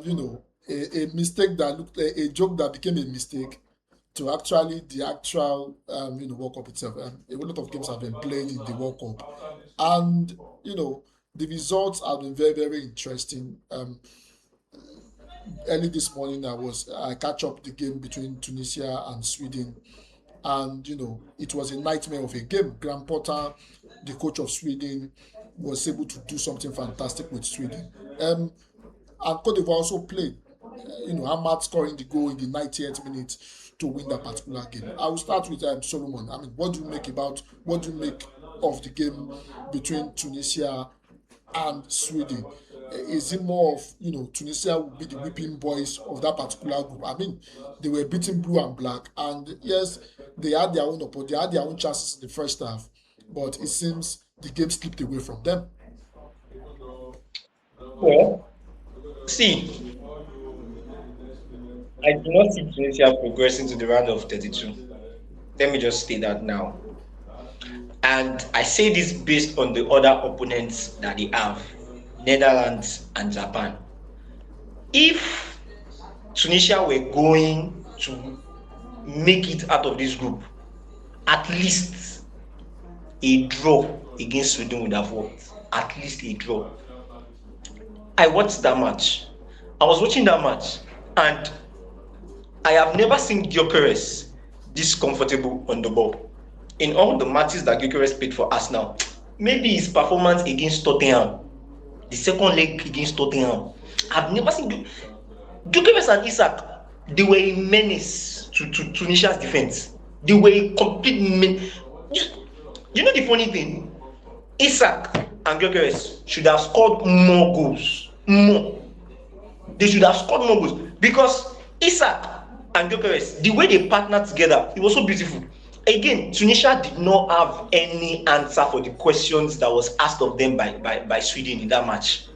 a mistake that looked a joke that became a mistake to actually the actual World Cup itself. A lot of games have been played in the World Cup, and the results have been very very interesting. Early this morning, I catch up the game between Tunisia and Sweden, and it was a nightmare of a game. Graham Potter, the coach of Sweden, was able to do something fantastic with Sweden. And Cote d'Ivoire also played. Ahmad scoring the goal in the 90th minute to win that particular game. I will start with Solomon. I mean, what do you make of the game between Tunisia and Sweden? Is it more of Tunisia will be the whipping boys of that particular group? I mean, they were beating blue and black, and yes, they had their own chances in the first half, but it seems the game slipped away from them. Well, see, I do not see Tunisia progressing to the round of 32. Let me just state that now. And I say this based on the other opponents that they have, Netherlands and Japan. If Tunisia were going to make it out of this group, at least a draw against Sweden would have worked. At least a draw. I watched that match. I was watching that match, and I have never seen Gyökeres this comfortable on the ball. In all the matches that Gyökeres played for us now, maybe his performance against Tottenham, the second leg against Tottenham, I've never seen Gyökeres and Isak. They were a menace to Tunisia's defense. They were a complete menace. You know the funny thing? Isak and Gyökeres should have scored more goals. More. They should have scored more goals because Isak and Gyökeres, the way they partnered together, it was so beautiful. Again, Tunisia did not have any answer for the questions that was asked of them by Sweden in that match.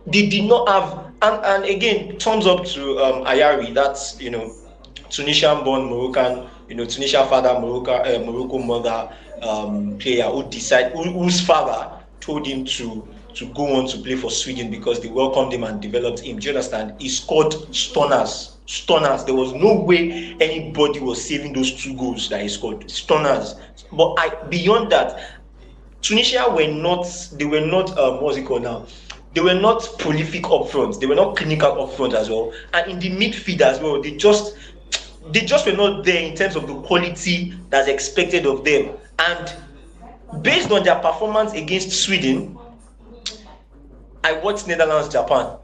They did not have, and again, thumbs up to Ayari. That's Tunisian-born Moroccan, Tunisia father, Morocco mother player whose father told him to go on to play for Sweden because they welcomed him and developed him. Do you understand? He scored stunners. Stunners. There was no way anybody was saving those 2 goals that he scored. Stunners. But beyond that, Tunisia were not. They were not. What's it called now? They were not prolific up front. They were not clinical up front as well. And in the midfield as well, they just were not there in terms of the quality that's expected of them. And based on their performance against Sweden, I watched Netherlands Japan.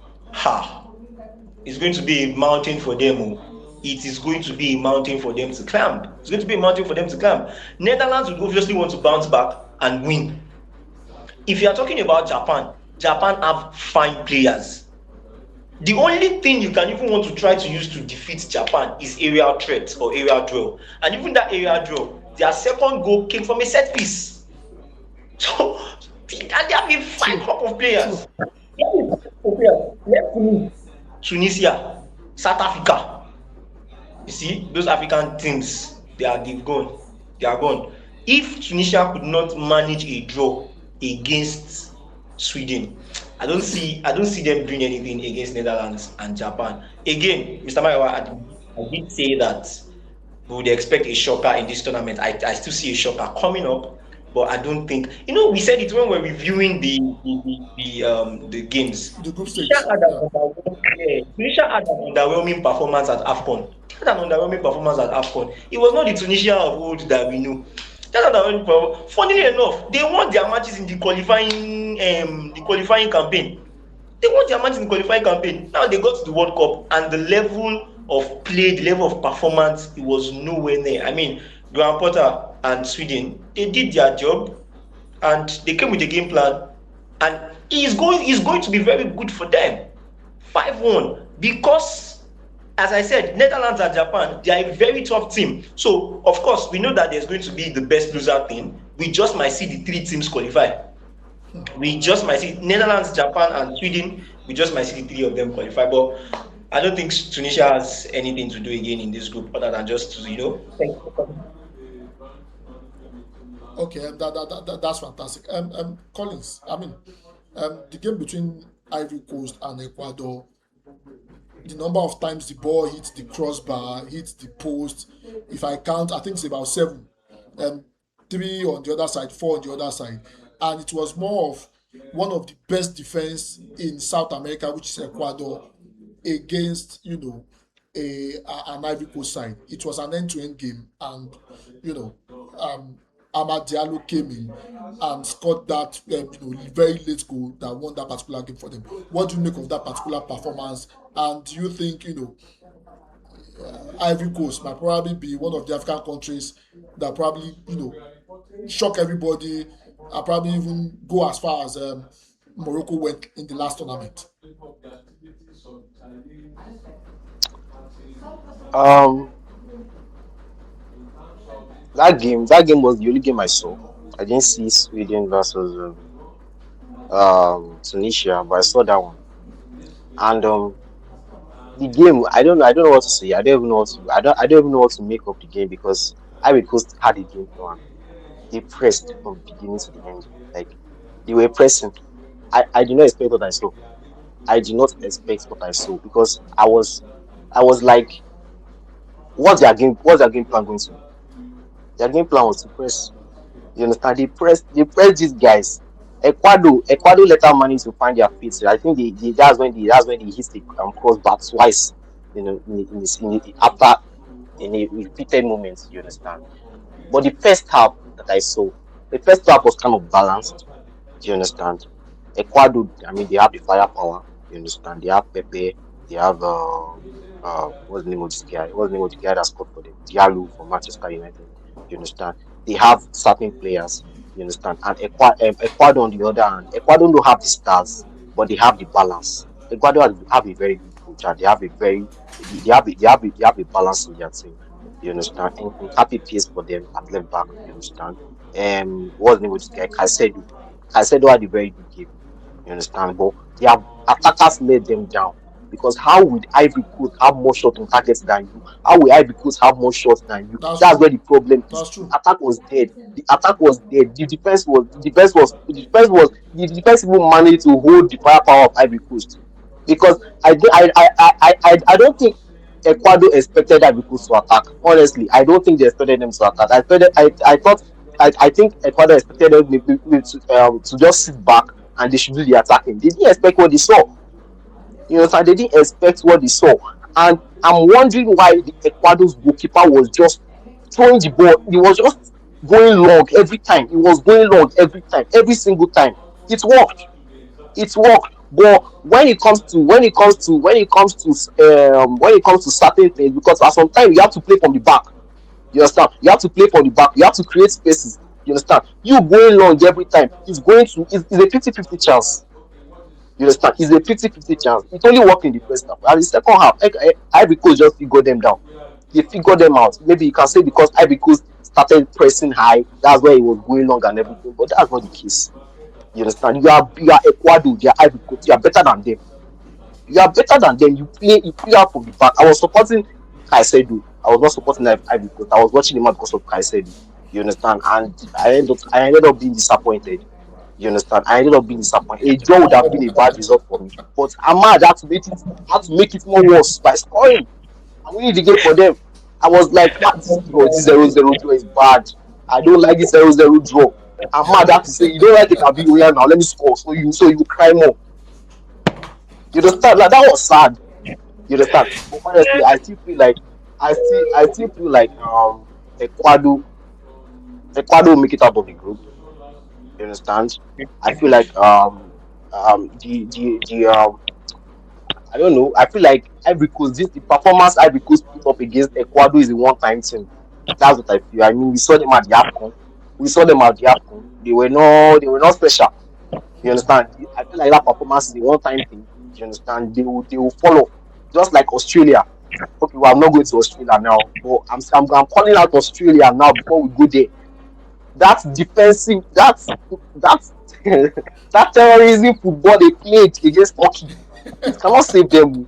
It's going to be a mountain for them. It is going to be a mountain for them to climb. It's going to be a mountain for them to climb. Netherlands would obviously want to bounce back and win. If you are talking about Japan have fine players. The only thing you can even want to try to use to defeat Japan is aerial threat or aerial draw. And even that aerial draw, their second goal came from a set piece. So, they have a fine crop of players. Let's move. Tunisia, South Africa. You see, those African teams, they've gone. They are gone. If Tunisia could not manage a draw against Sweden, I don't see them doing anything against Netherlands and Japan. Again, Mr. Mayowa, I did say that we would expect a shocker in this tournament. I still see a shocker coming up, but I don't think we said it when we were reviewing the games. The group stage. Tunisia had an underwhelming performance at AFCON. It was not the Tunisia of old that we knew. Funnily enough, they won their matches in the qualifying campaign. Now they got to the World Cup, and the level of play, the level of performance, it was nowhere near. I mean, Graham Potter and Sweden, they did their job, and they came with a game plan, and it's going to be very good for them. 5-1, because, as I said, Netherlands and Japan, they are a very tough team. So, of course, we know that there's going to be the best loser thing. We just might see the 3 teams qualify. We just might see Netherlands, Japan, and Sweden. We just might see the 3 of them qualify. But I don't think Tunisia has anything to do again in this group other than just Okay, that's fantastic. Collins, I mean, the game between Ivory Coast and Ecuador the number of times the ball hits the crossbar, hits the post. If I count, I think it's about seven. Um, Three on the other side, four on the other side, and it was more of one of the best defense in South America, which is Ecuador, against an Ivory Coast side. It was an end-to-end game, and you know, Amad Diallo came in and scored that very late goal that won that particular game for them. What do you make of that particular performance? And do you think Ivory Coast might probably be one of the African countries that probably shock everybody and probably even go as far as Morocco went in the last tournament? Um, that game was the only game I saw. I didn't see Sweden versus Tunisia, but I saw that one. And the game, I don't know what to say. I don't even know what to make of the game because Ivory Coast had a game plan. They pressed from beginning to the end. Like they were pressing. I did not expect what I saw. I did not expect what I saw because I was like, what's their game plan going to be? Their game plan was to press. You understand? They pressed these guys. Ecuador later managed to find their feet. So I think that's when they hit the crossbar twice. After in a repeated moment. You understand? But the first half was kind of balanced. Do you understand? Ecuador, I mean, they have the firepower. You understand? They have Pepe. They have what's the name of this guy? What's the name of the guy that scored for them? Diallo from Manchester United. You understand? They have certain players. You understand? And Ecuador on the other hand, Ecuador don't have the stars, but they have the balance. Ecuador have a very good coach, and they have a balance in their team. You understand? And happy place for them at left back. You understand? What's the name of this guy? Caicedo had a very good game. You understand? But their attackers let them down. Because how would Ivory Coast have more shots on targets than you? How will Ivory Coast have more shots than you? That's That's where true. the problem is. That's true. The attack was dead. The attack was dead. The defense even managed to hold the firepower of Ivory Coast. Because I don't think Ecuador expected Ivory Coast to attack. Honestly, I don't think they expected them to attack. I think Ecuador expected them maybe to just sit back and they should do the attacking. They didn't expect what they saw. You know, so they didn't expect what they saw. And I'm wondering why the Ecuador's goalkeeper was just throwing the ball. He was just going long every time. He was going long every time, every single time. It worked. It worked. But when it comes to certain things, because at some time you have to play from the back. You understand? You have to play from the back. You have to create spaces. You understand? You going long every time. It's a 50-50 chance. You understand? It's a 50-50 chance. It only worked in the first half. And the second half, Ivory Coast just figured them down. They figured them out. Maybe you can say because Ivory Coast started pressing high, that's why it was going long and everything. But that's not the case. You understand? You are Ecuador, they are Ivory Coast. You are better than them. You are better than them. You play out from the back. I was supporting Caicedo. I was not supporting Ivory Coast. I was watching him out because of Caicedo. You understand? And I ended up being disappointed. You understand? I ended up being disappointed. A draw would have been a bad result for me. But Ahmad had to make it more worse by scoring. I'm winning the game for them. I was like, this 0-0 draw is bad. I don't like this 0-0 draw. Ahmad had to say, you don't like it, Abi Oya now. Let me score. So you cry more. You understand? Like that was sad. You understand? But honestly, I still feel like Ecuador Ecuador will make it out of the group. You understand? I feel like the I don't know. I feel like Ivory Coast, the performance Ivory Coast put up against Ecuador is a one-time thing. That's what I feel. I mean, we saw them at the AFCON. We saw them at the AFCON. They were not special. You understand? I feel like that performance is a one-time thing. You understand? They will follow. Just like Australia. Okay, well, I'm not going to Australia now, but I'm calling out Australia now before we go there. That's defensive. That's that terrorism football they played against Turkey. It cannot save them.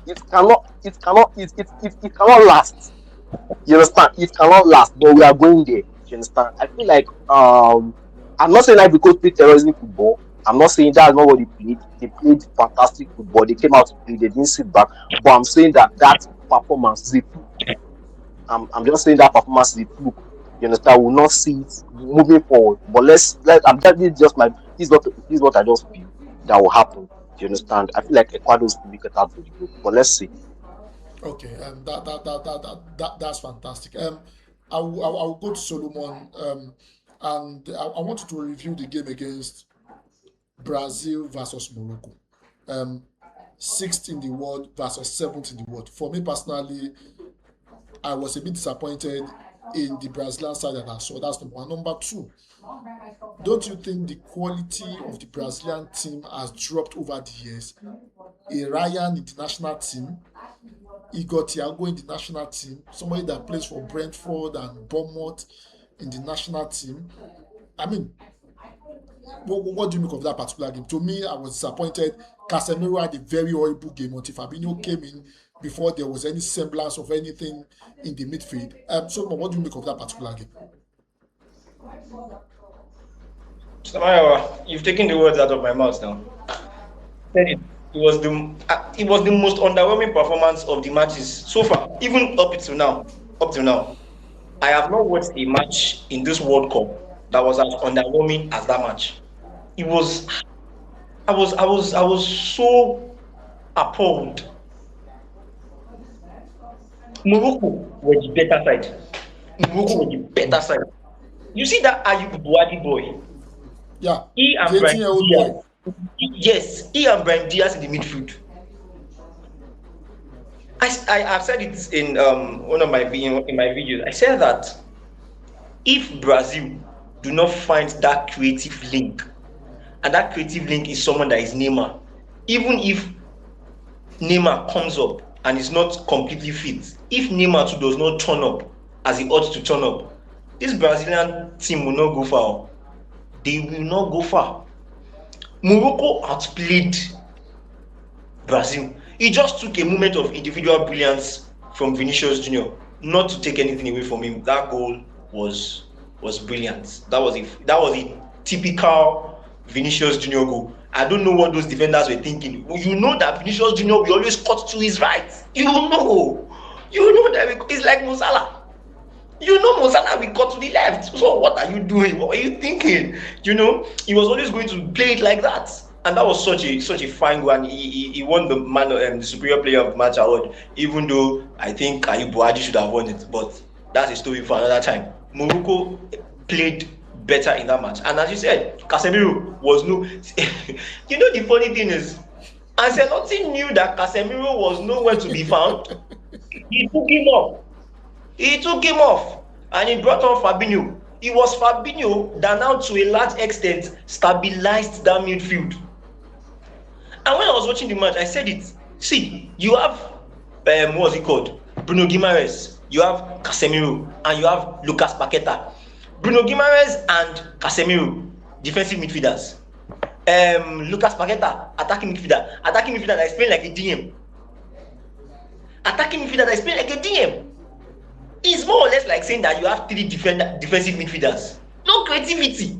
It cannot last. You understand? It cannot last, but we are going there. You understand? I feel like I'm not saying that because play terrorism football. I'm not saying that's not what they played. They played fantastic football. They came out to play. They didn't sit back. But I'm saying that performance is a fluke. I'm just saying that performance is a fluke. You understand? We'll not see it moving forward. But this is just my this is what I just feel that will happen. You understand? I feel like Ecuador will still make it out of the group. But let's see. Okay, that's fantastic. I will go to Solomon, and I want you to review the game against Brazil versus Morocco. Um, Sixth in the world versus seventh in the world. For me personally, I was a bit disappointed in the Brazilian side that I saw. That's number one. Number two, don't you think the quality of the Brazilian team has dropped over the years? A Ryan in the national team, Igor Thiago in the national team, somebody that plays for Brentford and Bournemouth in the national team. I mean, what do you make of that particular game? To me, I was disappointed. Casemiro had a very horrible game until Fabinho came in before there was any semblance of anything in the midfield. So, what do you make of that particular game? Samara, you've taken the words out of my mouth now. Said it. It was the most underwhelming performance of the matches so far, even up to now. Up to now, I have not watched a match in this World Cup that was as underwhelming as that match. It was. I was so appalled. Morocco were the better side. Morocco were True. the better side. You see that Ayub Buwadi boy? Yeah, He and the Brian 18-year-old boy. Diaz. Yes, he and Brian Diaz in the midfield. I've said it in one of my in my videos. I said that if Brazil do not find that creative link, and that creative link is someone that is Neymar, even if Neymar comes up and is not completely fit, if Neymar too does not turn up as he ought to turn up, this Brazilian team will not go far. They will not go far. Morocco outplayed Brazil. It just took a moment of individual brilliance from Vinicius Junior. Not to take anything away from him, that goal was brilliant. That was a typical Vinicius Junior goal. I don't know what those defenders were thinking. You know that Vinicius Junior will always cut to his right. You know that it's like Mo Salah. You know Mo Salah will cut to the left. So what are you doing? What are you thinking? He was always going to play it like that. And that was such a fine goal. And he won the superior player of the match award, even though I think Ayub Buwadi should have won it. But that's a story for another time. Morocco played better in that match. And as you said, Casemiro was no. The funny thing is, Ancelotti knew that Casemiro was nowhere to be found. He took him off. And he brought on Fabinho. It was Fabinho that now, to a large extent, stabilized that midfield. And when I was watching the match, I said it. See, you have what's it called? Bruno Guimaraes, you have Casemiro, and you have Lucas Paqueta. Bruno Guimaraes and Casemiro, defensive midfielders. Lucas Paqueta, attacking midfielder. Attacking midfielder that is playing like a DM. Attacking midfielder that is playing like a DM. It's more or less like saying that you have three defensive midfielders. No creativity.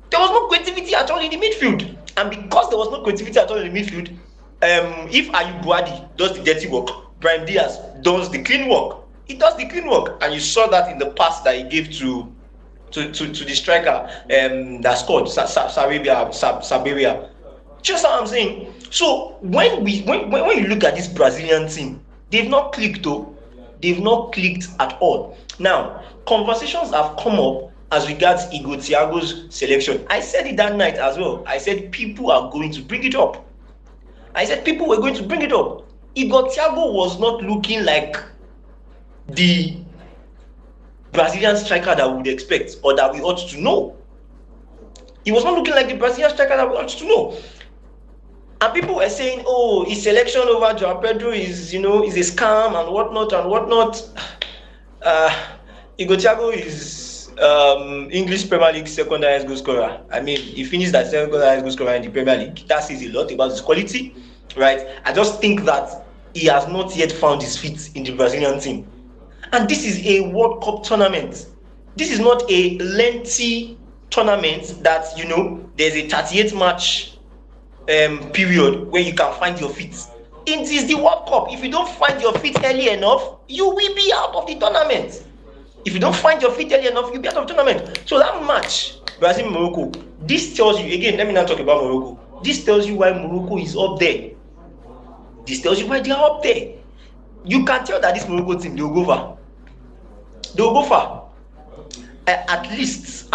There was no creativity at all in the midfield. And because there was no creativity at all in the midfield, if Ayub Buwadi does the dirty work, Brian Diaz does the clean work. He does the clean work. And you saw that in the pass that he gave to the striker that scored, Saberia. Just how I'm saying. So when you look at this Brazilian team, they've not clicked though. They've not clicked at all. Now, conversations have come up as regards Igor Thiago's selection. I said it that night as well. I said people are going to bring it up. Igor Thiago was not looking like the Brazilian striker that we would expect or that we ought to know. He was not looking like the Brazilian striker that we ought to know. And people were saying, oh, his selection over Joao Pedro is a scam and whatnot. Igor Thiago is English Premier League second highest goal scorer. I mean, he finished that second highest goal scorer in the Premier League. That says a lot about his quality, right? I just think that he has not yet found his feet in the Brazilian team. And this is a World Cup tournament. This is not a lengthy tournaments that there's a 38 match period where you can find your feet. It is the World Cup. If you don't find your feet early enough, you will be out of the tournament. If you don't find your feet early enough, you'll be out of the tournament. So that match, Brazil Morocco, this tells you again. Let me not talk about Morocco. This tells you why Morocco is up there. This tells you why they are up there. You can tell that this Morocco team, they will go far. They will go far. At least,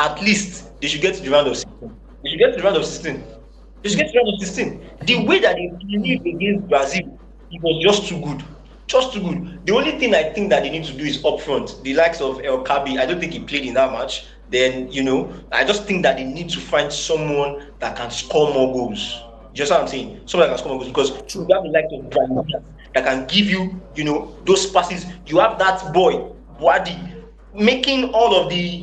they should get to the round of 16. They should get to the round of 16. They should get to the round of 16. The way that they played against Brazil, it was just too good. Just too good. The only thing I think that they need to do is up front. The likes of El Kabi, I don't think he played in that match. Then, I just think that they need to find someone that can score more goals. Just what I'm saying. Someone that can score more goals. Because you have the likes of Brandon that can give you, those passes. You have that boy, Wadi, making all of the,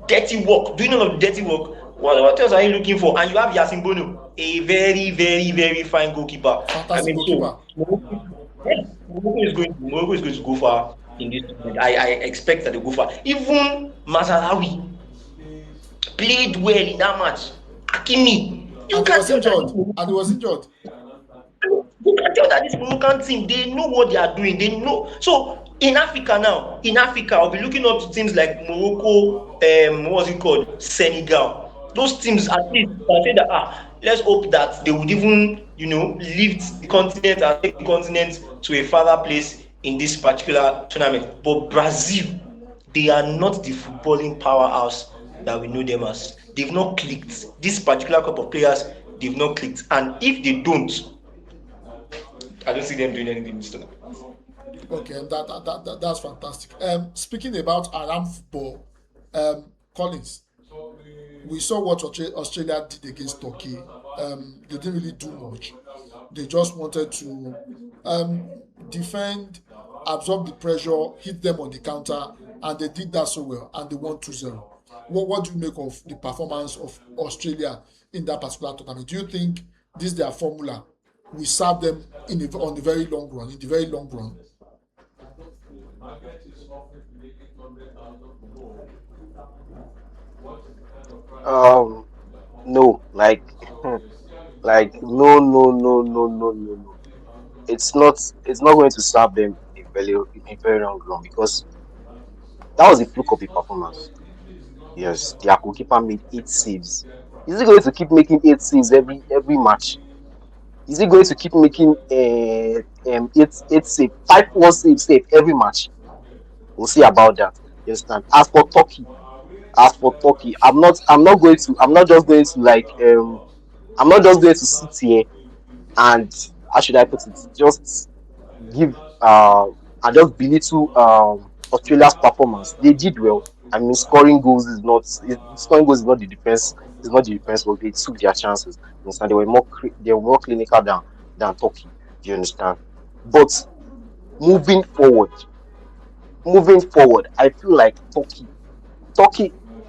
dirty work, doing all of the dirty work. What else are you looking for? And you have Yasin Bono, a very, very, very fine goalkeeper. Fantastic goalkeeper. Morocco is going to go far in this tournament. I expect that they go far. Even Mazarawi played well in that match. Hakimi, And he was injured. you can tell that this Moroccan team, they know what they are doing. They know. So in Africa, I'll be looking up to teams like Morocco, what's it called? Senegal. Those teams, at least, I say that let's hope that they would even, lift the continent and take the continent to a further place in this particular tournament. But Brazil, they are not the footballing powerhouse that we know them as. They've not clicked. This particular group of players, they've not clicked. And if they don't, I don't see them doing anything in this tournament. Okay, that's fantastic. Speaking about Aram football, Collins, we saw what Australia did against Turkey. They didn't really do much. They just wanted to defend, absorb the pressure, hit them on the counter, and they did that so well, and they won 2-0. What do you make of the performance of Australia in that particular tournament? Do you think this their formula will serve them on the very long run? In the very long run, Um, no, like, like no. It's not going to serve them in a very long run because that was a fluke of a performance. Yes, their goalkeeper made 8 saves. Is he going to keep making 8 saves every match? Is he going to keep making eight save, 5 1 save every match? We'll see about that. You understand? As for Turkey, I'm not just going to sit here and how should I put it? Just give and just belittle Australia's performance. They did well. I mean, scoring goals is not the defense. It's not the defense work. They took their chances. You understand? They were more clinical than Turkey. Do you understand? But moving forward, I feel like Turkey.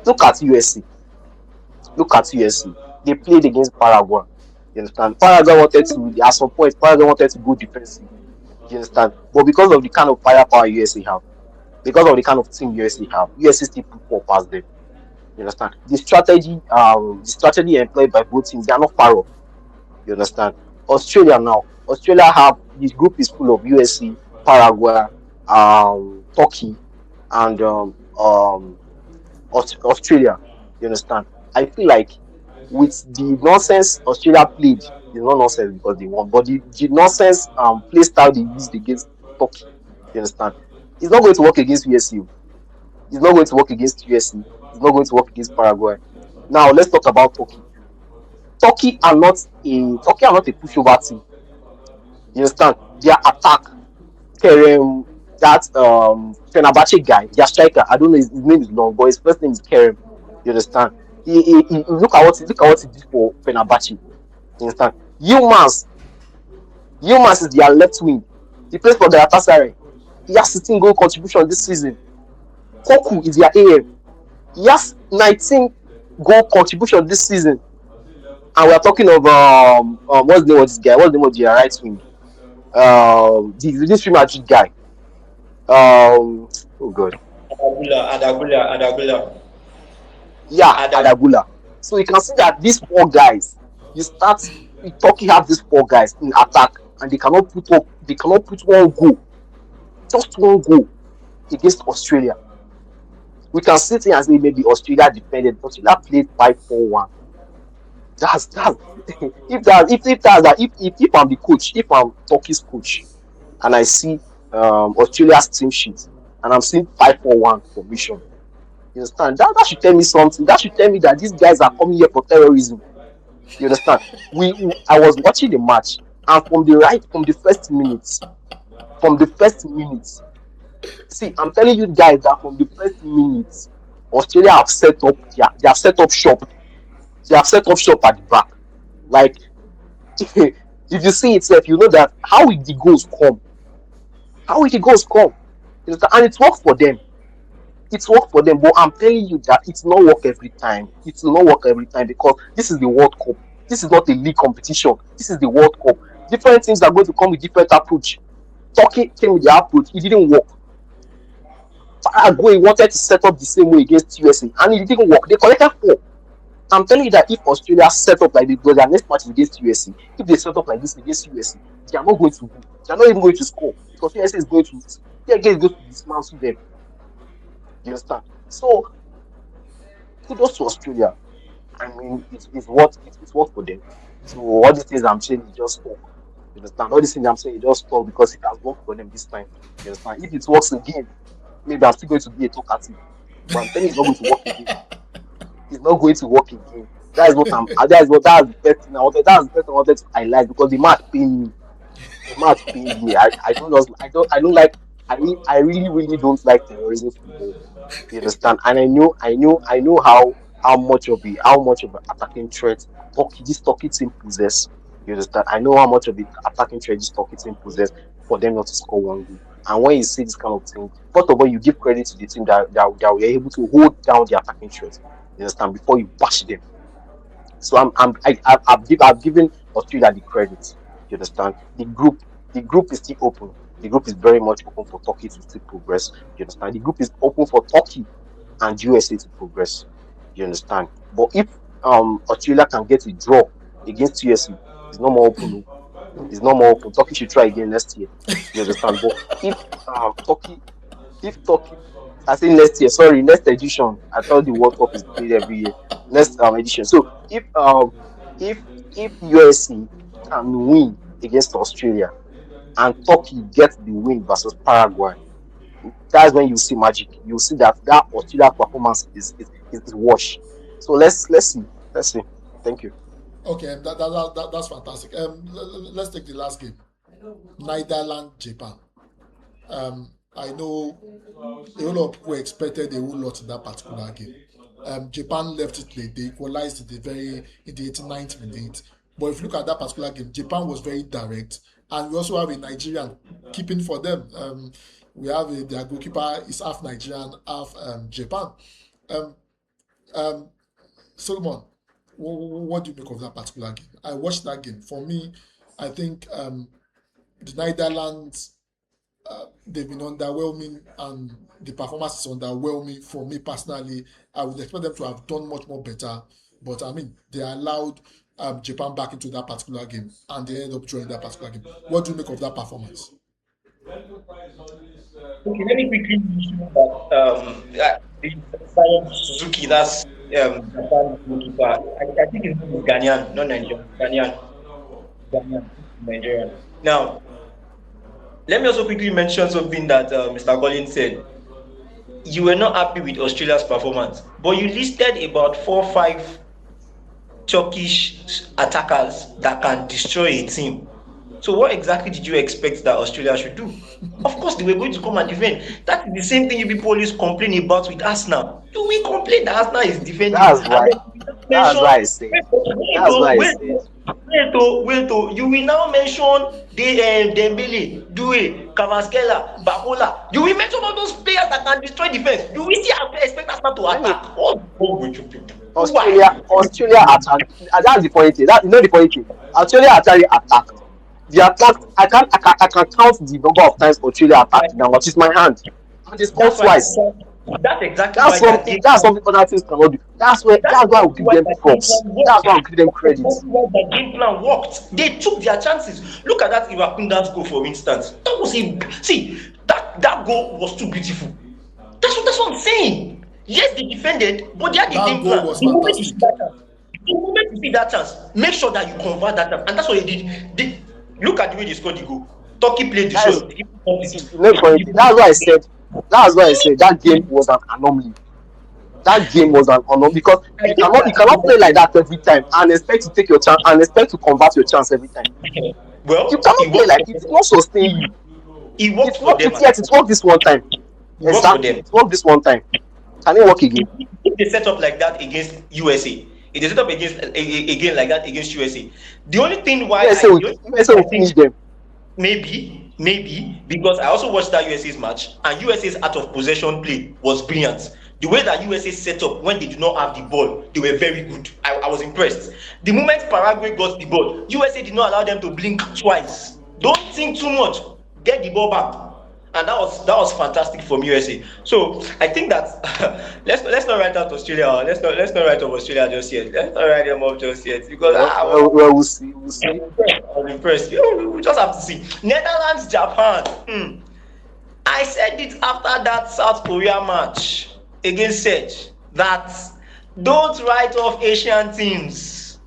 Look at USC. Look at USC. They played against Paraguay. You understand? At some point, Paraguay wanted to go defensive. You understand? But because of the kind of firepower USA have, because of the kind of team USA have, USA still put four past them. You understand? The strategy employed by both teams, they are not far off. You understand? Australia have this group is full of USC, Paraguay, Turkey, and Australia. You understand? I feel like with the nonsense Australia played, it's not nonsense because they won, but the nonsense play style they used against Turkey, you understand? It's not going to work against USC. It's not going to work against USC. It's not going to work against Paraguay. Now let's talk about Turkey. Turkey are not a pushover team. You understand? Their attack, Kerem, that Fenerbahce guy, their striker. I don't know his name is long, but his first name is Kerem. You understand? Look at what he did for Fenerbahce. You understand? Yilmaz is their left wing. He plays for the Galatasaray. He has 16 goal contribution this season. Koku is their AM. He has 19 goal contribution this season. And we are talking of what's the name of this guy? What's the name of their right wing? This Real Madrid guy. Oh god. Adagula. Yeah, Adam. Adagula. So you can see that these four guys, you start Turkey have these four guys in attack, and they cannot put one goal, just one goal against Australia. We can sit here and say maybe Australia defended. Australia played 5-4-1. That's if I'm the coach, if I'm Turkey's coach, and I see Australia's team sheet, and I'm seeing 5-4-1 formation. You understand? That should tell me something. That should tell me that these guys are coming here for terrorism. You understand? I was watching the match, and from the first minutes, see, I'm telling you guys that from the first minutes, Australia have set up they have set up shop. They have set up shop at the back. Like if you see itself, you know that how will the goals come? How will the goals come? You understand? And it works for them. It's work for them, but I'm telling you that it's not work every time. It will not work every time because this is the World Cup. This is not a league competition. This is the World Cup. Different teams are going to come with different approach. Turkey came with their approach. It didn't work. Paraguay wanted to set up the same way against USA, and it didn't work. They collected 4. I'm telling you that if Australia set up like this, because their next match is against USA, if they set up like this against USA, they are not going to win. They are not even going to score because USA is going to dismantle them. You understand? So kudos to Australia. I mean, it's what for them. So all these things I'm saying is just talk. You understand? All these things I'm saying is just talk because it has worked for them this time. You understand? If it works again, maybe I'm still going to be a talkative. But I'm telling you, it's not going to work again. It's not going to work again. That's that's the first thing I wanted. That's the first thing I wanted to highlight because the match pained me. The match pained me. I don't like. I really don't like terrorism football. You understand? And I know how much of an attacking threat this Turkey team possess. You understand? I know how much of the attacking threat this Turkey team possess for them not to score one goal. And when you see this kind of thing, first of all, you give credit to the team that were able to hold down the attacking threat. You understand? Before you bash them. So I've given Australia the credit. You understand? The group is still open. The group is very much open for Turkey to still progress. You understand? The group is open for Turkey and USA to progress. You understand? But if Australia can get a draw against USA, it's no more open. No. It's no more open. Turkey should try again next year. You understand? But Turkey if Turkey I say next year, sorry, next edition. I thought the World Cup is played every year. Next edition. So if if USC can win against Australia and Turkey gets the win versus Paraguay, that's when you see magic. You see that Australia performance is wash. So let's see. Let's see. Thank you. Okay, that's fantastic. Let's take the last game. Netherlands, Japan. I know a whole lot of people expected a whole lot in that particular game. Japan left it late. They equalized in the 89th minute. But if you look at that particular game, Japan was very direct, and we also have a Nigerian keeping for them. We have their goalkeeper is half Nigerian, half Japan. Um, um, Solomon, what do you make of that particular game? I watched that game. For me, I think the Netherlands they've been underwhelming and the performance is underwhelming for me personally. I would expect them to have done much more better, but I mean they allowed Japan back into that particular game and they ended up drawing that particular game. What do you make of that performance? Okay, let me quickly mention that the Zion Suzuki, that's Japan goalkeeper. I think his name is Ghanaian, not Nigerian. Ghanaian, Nigerian. Now, let me also quickly mention something that Mr. Collins said. You were not happy with Australia's performance, but you listed about 4 or 5 Turkish attackers that can destroy a team. So what exactly did you expect that Australia should do? Of course, they were going to come and defend. That is the same thing you people always complain about with Arsenal. You will complain that Arsenal is defending, That's and why. then you will That's mention why I said. That's why I said. wait, oh, you will now mention Dembele, Due, Kvaratskhelia, Bakola. You will mention all those players that can destroy defense. You will still expect Arsenal to Let me attack. What's wrong with you people? Australia attack. That's the funny thing. That you know the funny thing. Australia actually attacked. The attack. I can count the number of times Australia attacked now, which is my hand, and they scored That's why twice. That's exactly why That's their something. game That's plan. something other teams cannot do. That's That's why I will exactly give why them their game props. plan worked. That's why I will give them That's credit. exactly why their game plan worked. They took their chances. Look at that Iwakunda's goal, for instance. That was a see that goal was too beautiful. That's what I'm saying. Yes, they defended, but they had a That game goal plan. was The moment you see fantastic. that chance, the moment you see that chance, make sure that you convert that chance, and that's what they did. Look at the way they scored the goal. Turkey played the That is shot. The keeper stopped see it. the next funny The thing. That's goal why I was said. That's why I said that game was an anomaly. That game was an anomaly because I think you that cannot play like that every time and expect to take your chance and expect to convert your chance every time. You well, cannot play like it. It won't sustain you. it worked It's for not. them It's at yet. that It point. worked this one time. It worked for Exactly. them. It worked this one time. Can it work If, again? if they set up like that against USA, if they set up again like that against USA, the only thing why USA I will the only thing USA I will think finish them. maybe because I also watched that USA's match, and USA's out of possession play was brilliant. The way that USA set up when they did not have the ball, they were very good. I was impressed. The moment Paraguay got the ball, USA did not allow them to blink twice. Don't think too much. Get the ball back. And that was fantastic from USA. So I think that let's not write out Australia. Let's not write off Australia just yet. Let's not write them off just yet because We'll see. We'll I see. was impressed. I was impressed. We just have to see. Netherlands, Japan. I said it after that South Korea match against Serge that don't write off Asian teams.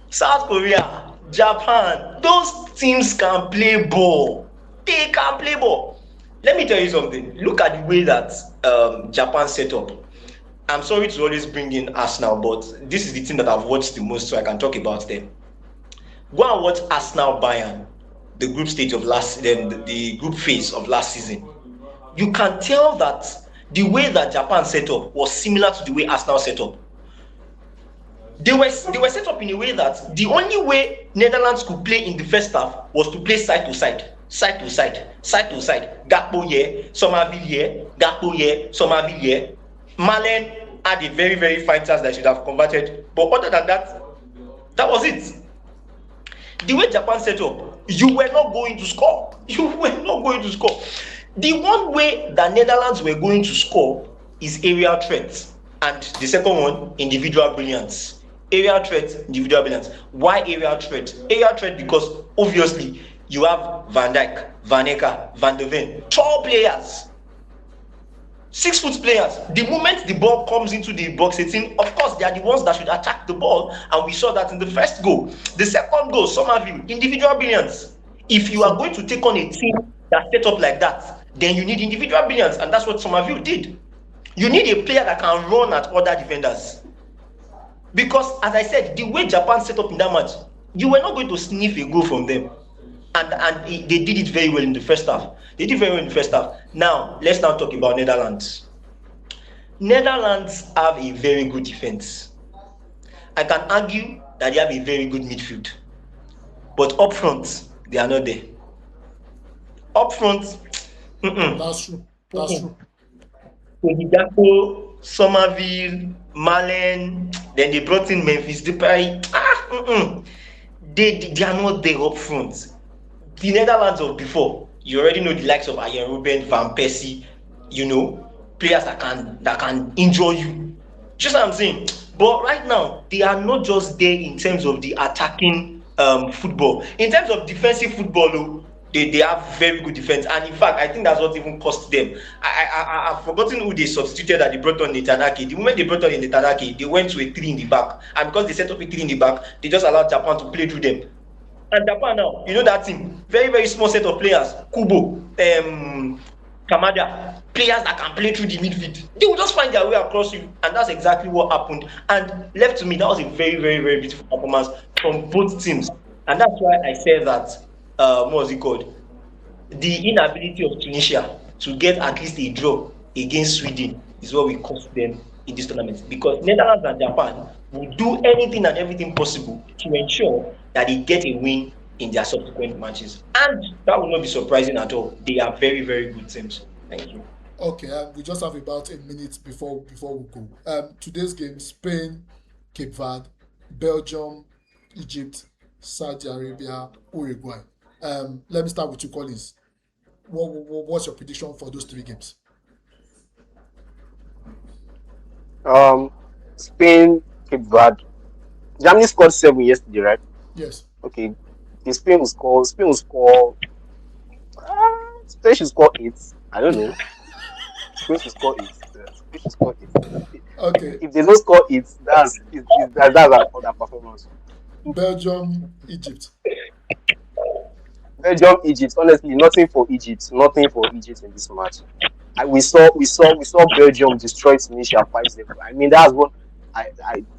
South Korea, Japan, those teams can play ball. They can play ball. Let me tell you something. Look at the way that Japan set up. I'm sorry to always bring in Arsenal, but this is the team that I've watched the most, so I can talk about them. Go and watch Arsenal Bayern, the group stage of the group phase of last season. You can tell that the way that Japan set up was similar to the way Arsenal set up. They were set up in a way that the only way Netherlands could play in the first half was to play side to side, side to side, side to side. Gakpo here, Somerville here, Gakpo here, Somerville here. Malen had a very, very fine chance that should have converted, but other than that, that was it. The way Japan set up, you were not going to score. You were not going to score. The one way the Netherlands were going to score is aerial threats, and the second one, individual brilliance. Aerial threat, individual brilliance. Why aerial threat? Aerial threat because obviously you have Van Dijk, Van Eka, Van de Ven, tall players. 6 foot players. The moment the ball comes into the box 18, of course, they are the ones that should attack the ball, and we saw that in the first goal. The second goal, Somerville, individual brilliance. If you are So going to take on a team that set up like that, then you need individual brilliance, and that's what Somerville did. You need a player that can run at other defenders. Because, as I said, the way Japan set up in that match, you were not going to sniff a goal from them. And they did it very well in the first half. They did very well in the first half. Now, let's now talk about Netherlands. Netherlands have a very good defense. I can argue that they have a very good midfield. But up front, they are not there. Up front, that's true. That's true. Odigapo, Somerville, Malen, then they brought in Memphis Depay. They are not there up front. The Netherlands of before, you already know the likes of Arjen Robben, Van Persie, players that can injure you. Just what I'm saying. But right now, they are not just there in terms of the attacking football. In terms of defensive football, though, they have very good defense. And in fact, I think that's what even cost them. I've forgotten who they substituted that they brought on Netanyahu. The moment they brought on Netanyahu, they went to a 3 in the back. And because they set up a 3 in the back, they just allowed Japan to play through them. And Japan now, you know that team, very, very small set of players. Kubo, Kamada, players that can play through the midfield. They will just find their way across you, and that's exactly what happened. And left to me, that was a very, very, very beautiful performance from both teams. And that's why I said that, what was it called? The inability of Tunisia to get at least a draw against Sweden is what will cost them in this tournament, because Netherlands and Japan will do anything and everything possible to ensure that they get a win in their subsequent matches. And that will not be surprising at all. They are very, very good teams. Thank you. Okay, we just have about a minute before we go. Today's game: Spain, Cape Verde, Belgium, Egypt, Saudi Arabia, Uruguay. Let me start with you, Collins. What's your prediction for those 3 games? Um, Spain, Cape Verde. Germany scored 7 yesterday, right? Yes. Okay. Okay, Spain will score. Spain will score. Spain should score 8. I don't know. Spain should score 8. Spain should score 8. Okay. If they don't score 8, that's an underperformance. Belgium, Egypt. Belgium, Egypt. Honestly, nothing for Egypt. Nothing for Egypt in this match. We saw Belgium destroy Tunisia 5-0. I mean, that's what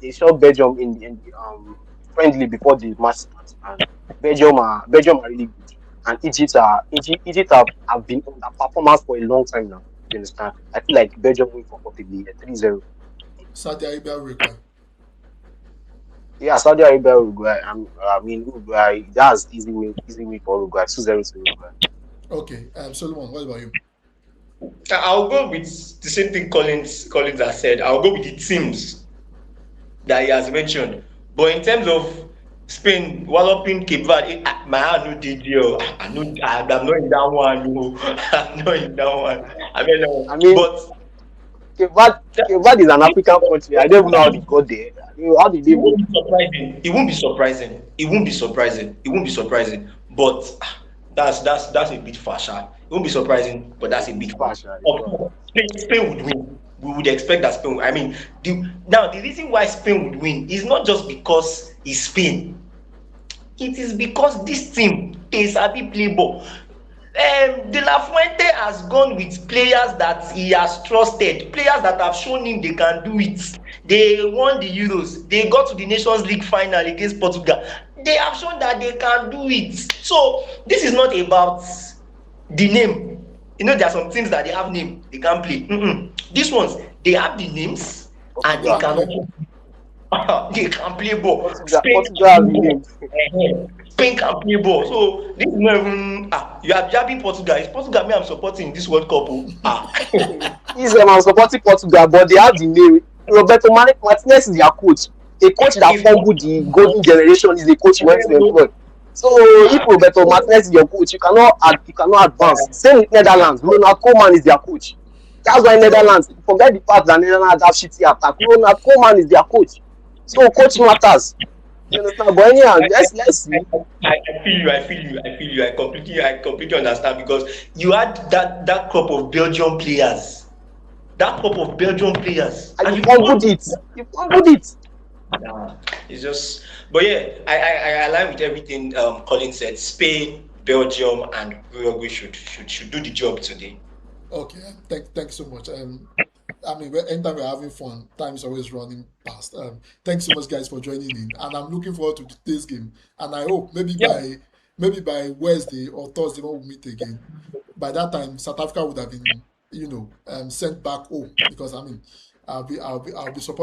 they saw Belgium in the friendly before the match starts, and Belgium are really good, and Egypt have been on that performance for a long time now. You understand? I feel like Belgium win comfortably 3-0. Saudi Arabia, Uruguay. Yeah, Saudi Arabia, Uruguay. I mean, Uruguay. That's easy win for Uruguay. 2-0 to Uruguay. Okay. Solomon, what about you? I'll go with the same thing Collins has said. I'll go with the teams that he has mentioned. But in terms of Spain walloping Cape Verde, my hand no dey there. I'm not in that one. No. I'm not in that one. I mean, I mean, but Cape Verde is an African country. I don't even know how they got there. How did they it even? won't be surprising. It won't be surprising. It won't be surprising. It won't be surprising. But that's a bit far, sha. It won't be surprising, but that's a It's bit far. fast, it's Of fast. course, Spain would win. We would expect that Spain. I mean, the reason why Spain would win is not just because it's Spain. It is because this team dey sabi play ball. De La Fuente has gone with players that he has trusted, players that have shown him they can do it. They won the Euros, they got to the Nations League final against Portugal. They have shown that they can do it. So this is not about the name. You know, there are some teams that they have name, they can't play. These ones, they have the names and they Portugal, Can can play. also they can play ball. Spain Portugal can has play the ball. name. Spain can play ball. So this is not even you are jabbing Portugal. It's Portugal me I'm supporting this World Cup. Israel, I'm supporting Portugal, but they have the name. Roberto Martinez is their coach. A coach that If not, fumbled the golden generation is the coach you want to employ. So if Roberto Martinez is your coach, you cannot advance. Same with Netherlands. Ronald Koeman is their coach. That's why Netherlands, forget the fact that Netherlands have shitty attack. Ronald Koeman is their coach. So coach matters. You understand? But anyhow, let's I, see. I feel you. I feel you. I feel you. I completely understand because you had that crop of Belgian players, And and you you fumbled fumbled. it. You fumbled it. Nah, it's just. But yeah, I align with everything Colin said. Spain, Belgium, and Uruguay should do the job today. Okay. Thanks so much. I mean, anytime we're having fun, time is always running past. Thanks so much, guys, for joining in, and I'm looking forward to today's game. And I hope Yeah. maybe by Wednesday or Thursday when we meet again, by that time South Africa would have been, sent back home because I mean, I'll be supporting.